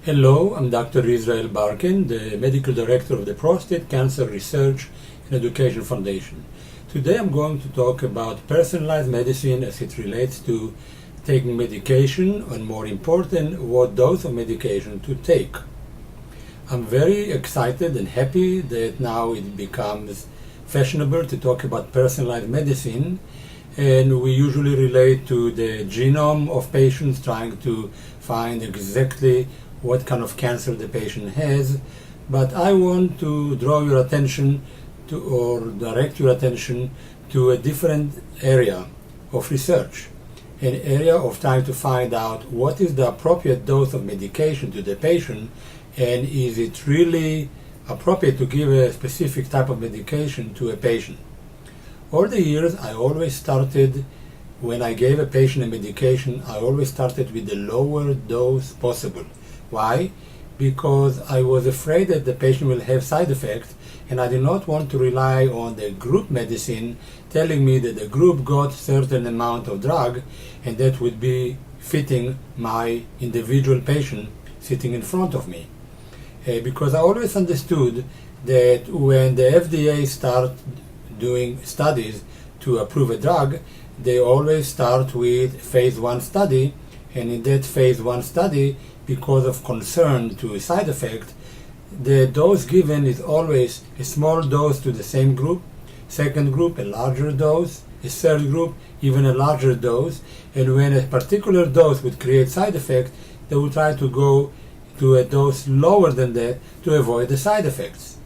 Hello, I'm Dr. Israel Barken, the Medical Director of the Prostate Cancer Research and Education Foundation. Today I'm going to talk about personalized medicine as it relates to taking medication, and more important, what dose of medication to take. I'm very excited and happy that now it becomes fashionable to talk about personalized medicine, and we usually relate to the genome of patients, trying to find exactly what kind of cancer the patient has. But I want to draw your attention to, or direct your attention to a different area of research, an area of trying to find out what is the appropriate dose of medication to the patient, and is it really appropriate to give a specific type of medication to a patient. Over the years, I always started, when I gave a patient a medication, I always started with the lower dose possible. Why? Because I was afraid that the patient will have side effects, and I did not want to rely on the group medicine telling me that the group got certain amount of drug and that would be fitting my individual patient sitting in front of me. Because I always understood that when the FDA start doing studies to approve a drug, they always start with phase 1 study, and in that phase 1 study, because of concern to side effect, the dose given is always a small dose to the same group, second group a larger dose, a third group even a larger dose, and when a particular dose would create side effect, they would try to go to a dose lower than that to avoid the side effects.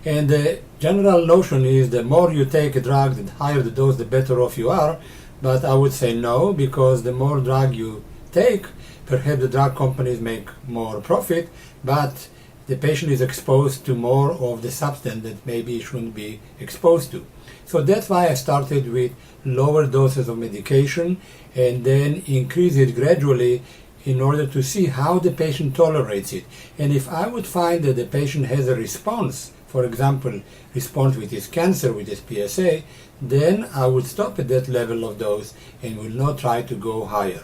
And the general notion is the more you take a drug, the higher the dose, the better off you are. But I would say no, because the more drug you take, perhaps the drug companies make more profit, but the patient is exposed to more of the substance that maybe he shouldn't be exposed to. So that's why I started with lower doses of medication and then increase it gradually in order to see how the patient tolerates it. And if I would find that the patient has a response, for example, response with his cancer, with his PSA, then I would stop at that level of dose and will not try to go higher.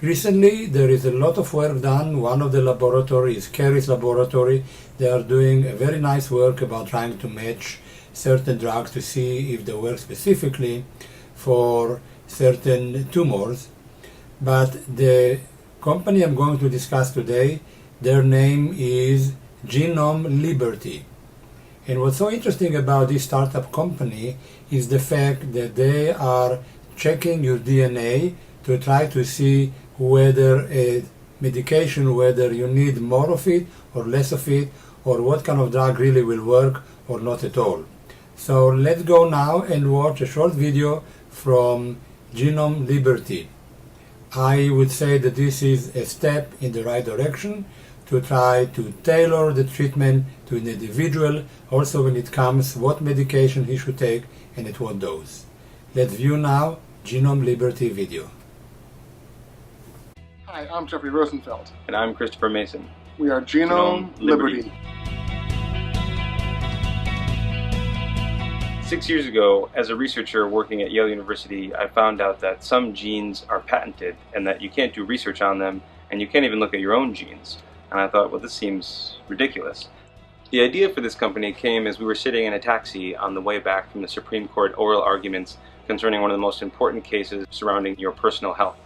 Recently, there is a lot of work done. One of the laboratories is Carey's laboratory. They are doing a very nice work about trying to match certain drugs to see if they work specifically for certain tumors. But the company I'm going to discuss today, their name is Genome Liberty. And what's so interesting about this startup company is the fact that they are checking your DNA to try to see whether a medication, whether you need more of it or less of it, or what kind of drug really will work or not at all. So let's go now and watch a short video from Genome Liberty. I would say that this is a step in the right direction to try to tailor the treatment to an individual, also when it comes what medication he should take and at what dose. Let's view now Genome Liberty video. Hi, I'm Jeffrey Rosenfeld. And I'm Christopher Mason. We are Genome Liberty. 6 years ago, as a researcher working at Yale University, I found out that some genes are patented and that you can't do research on them, and you can't even look at your own genes. And I thought, well, this seems ridiculous. The idea for this company came as we were sitting in a taxi on the way back from the Supreme Court oral arguments concerning one of the most important cases surrounding your personal health.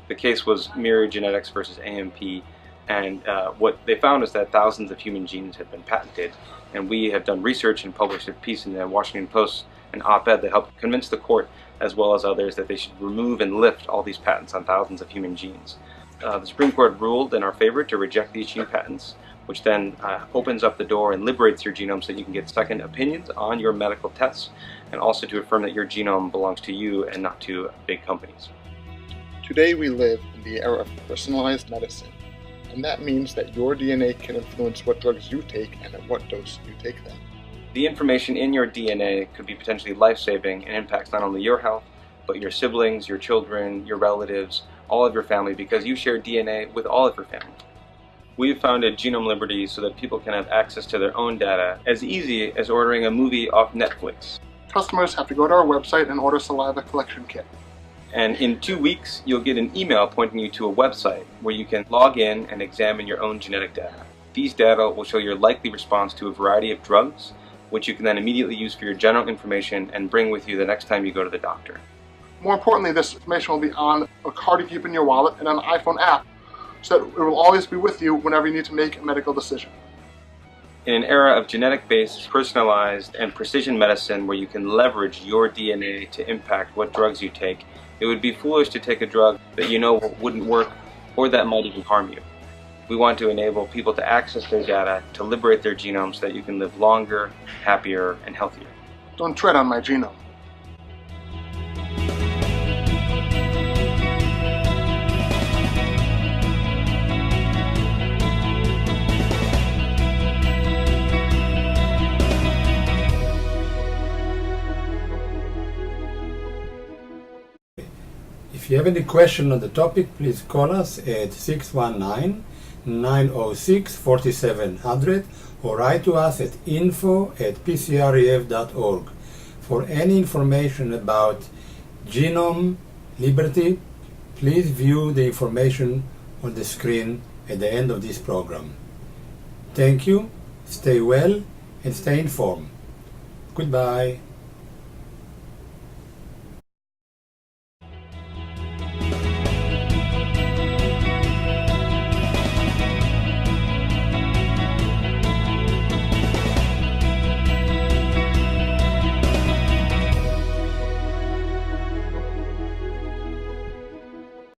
The case was Myriad Genetics versus AMP, and what they found is that thousands of human genes had been patented, and we have done research and published a piece in the Washington Post, an op-ed that helped convince the court, as well as others, that they should remove and lift all these patents on thousands of human genes. The Supreme Court ruled in our favor to reject these gene patents, which then opens up the door and liberates your genome so that you can get second opinions on your medical tests, and also to affirm that your genome belongs to you and not to big companies. Today we live in the era of personalized medicine, and that means that your DNA can influence what drugs you take and at what dose you take them. The information in your DNA could be potentially life-saving and impacts not only your health, but your siblings, your children, your relatives, all of your family, because you share DNA with all of your family. We've founded Genome Liberty so that people can have access to their own data as easy as ordering a movie off Netflix. Customers have to go to our website and order saliva collection kit. And in 2 weeks, you'll get an email pointing you to a website where you can log in and examine your own genetic data. These data will show your likely response to a variety of drugs, which you can then immediately use for your general information and bring with you the next time you go to the doctor. More importantly, this information will be on a card you keep in your wallet and an iPhone app, so that it will always be with you whenever you need to make a medical decision. In an era of genetic-based, personalized, and precision medicine where you can leverage your DNA to impact what drugs you take, it would be foolish to take a drug that you know wouldn't work or that might even harm you. We want to enable people to access their data, to liberate their genomes so that you can live longer, happier, and healthier. Don't tread on my genome. If you have any question on the topic, please call us at 619-906-4700 or write to us at info@pcref.org. For any information about Genome Liberty, please view the information on the screen at the end of this program. Thank you, stay well, and stay informed. Goodbye.